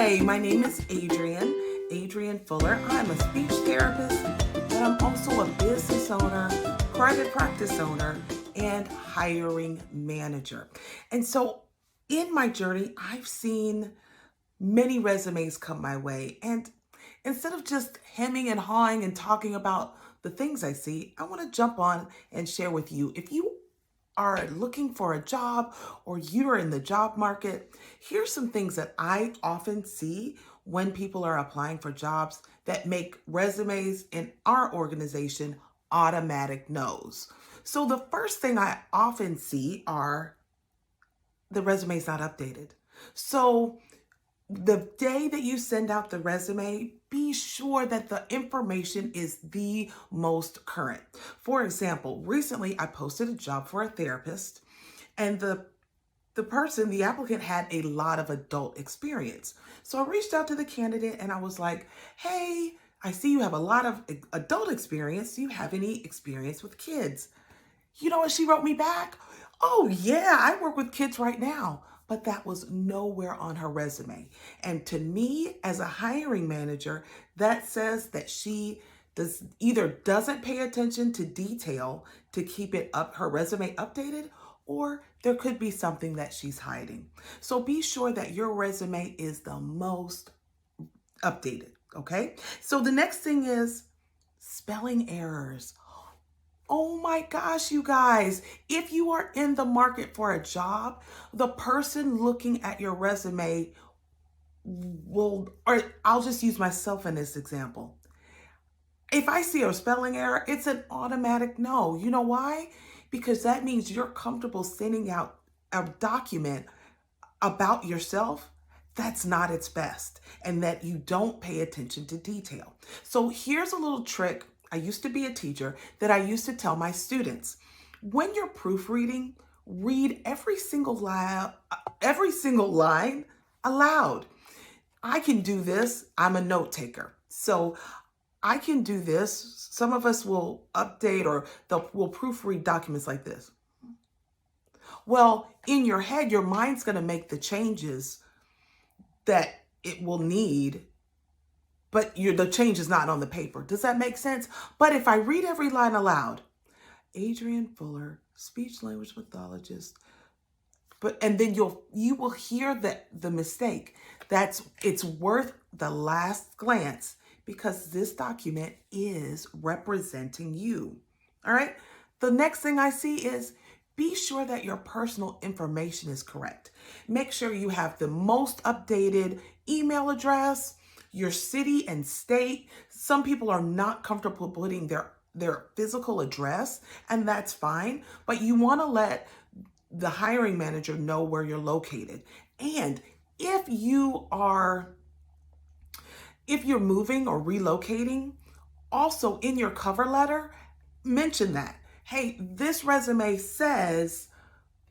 Hi, my name is Adrienne Fuller. I'm a speech therapist, but I'm also a business owner, private practice owner, and hiring manager. And so in my journey, I've seen many resumes come my way. And instead of just hemming and hawing and talking about the things I see, I want to jump on and share with you. If you are looking for a job or you're in the job market, here's some things that I often see when people are applying for jobs that make resumes in our organization automatic no's. So the first thing I often see are the resume's not updated. So the day that you send out the resume, be sure that the information is the most current. For example, recently I posted a job for a therapist, and the applicant had a lot of adult experience. So I reached out to the candidate and I was like, hey, I see you have a lot of adult experience. Do you have any experience with kids? You know what she wrote me back? Oh yeah, I work with kids right now. But that was nowhere on her resume. And to me, as a hiring manager, that says that she doesn't pay attention to detail to keep her resume updated, or there could be something that she's hiding. So be sure that your resume is the most updated, okay? So the next thing is spelling errors. Oh my gosh, you guys, if you are in the market for a job, the person looking at your resume or I'll just use myself in this example. If I see a spelling error, it's an automatic no. You know why? Because that means you're comfortable sending out a document about yourself that's not its best and that you don't pay attention to detail. So here's a little trick. I used to be a teacher that I used to tell my students. When you're proofreading, read every single line aloud. I can do this. I'm a note taker. So I can do this. Some of us will update or will proofread documents like this. Well, in your head, your mind's going to make the changes that it will need, but the change is not on the paper. Does that make sense? But if I read every line aloud, Adrienne Fuller, speech language pathologist, and then you will hear the mistake. It's worth the last glance because this document is representing you. All right. The next thing I see is be sure that your personal information is correct. Make sure you have the most updated email address, your city and state. Some people are not comfortable putting their physical address, and that's fine, but you want to let the hiring manager know where you're located. And if you're moving or relocating, also in your cover letter, mention that. Hey, this resume says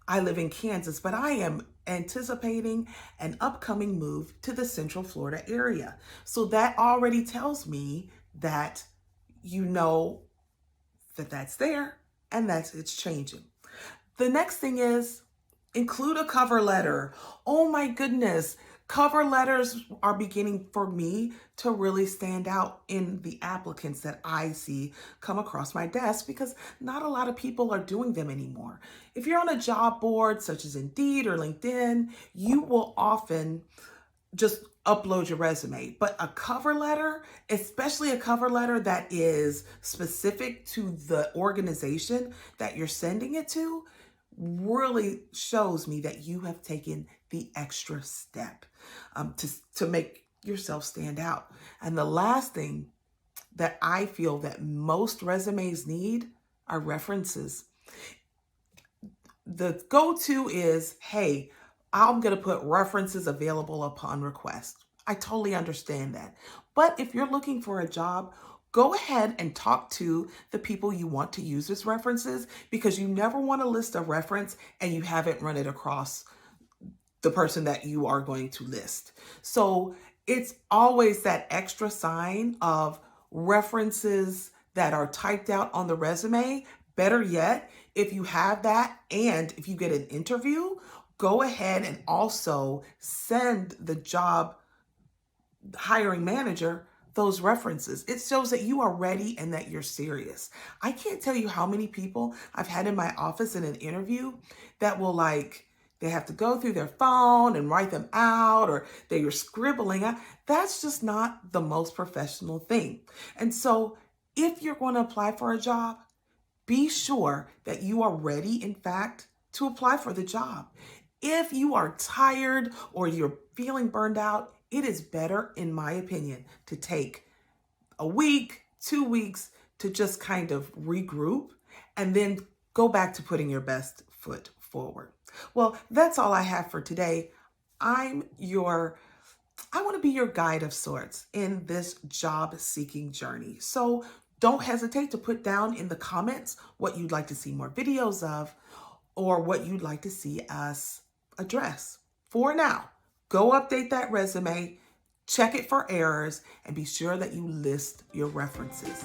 I live in Kansas, but I am anticipating an upcoming move to the Central Florida area. So that already tells me that you know that that's there and it's changing. The next thing is include a cover letter. Oh my goodness. Cover letters are beginning for me to really stand out in the applicants that I see come across my desk because not a lot of people are doing them anymore. If you're on a job board such as Indeed or LinkedIn, you will often just upload your resume. But a cover letter, especially a cover letter that is specific to the organization that you're sending it to, really shows me that you have taken the extra step to make yourself stand out. And the last thing that I feel that most resumes need are references. The go-to is, hey, I'm going to put references available upon request. I totally understand that. But if you're looking for a job, go ahead and talk to the people you want to use as references, because you never want to list a reference and you haven't run it across the person that you are going to list. So it's always that extra sign of references that are typed out on the resume. Better yet, if you have that and if you get an interview, go ahead and also send the job hiring manager those references. It shows that you are ready and that you're serious. I can't tell you how many people I've had in my office in an interview that will they have to go through their phone and write them out, or they are scribbling out. That's just not the most professional thing. And so if you're going to apply for a job, be sure that you are ready, in fact, to apply for the job. If you are tired or you're feeling burned out, it is better, in my opinion, to take a week, 2 weeks to just kind of regroup and then go back to putting your best foot forward. Well, that's all I have for today. I want to be your guide of sorts in this job seeking journey. So don't hesitate to put down in the comments what you'd like to see more videos of or what you'd like to see us address. For now, go update that resume, check it for errors, and be sure that you list your references.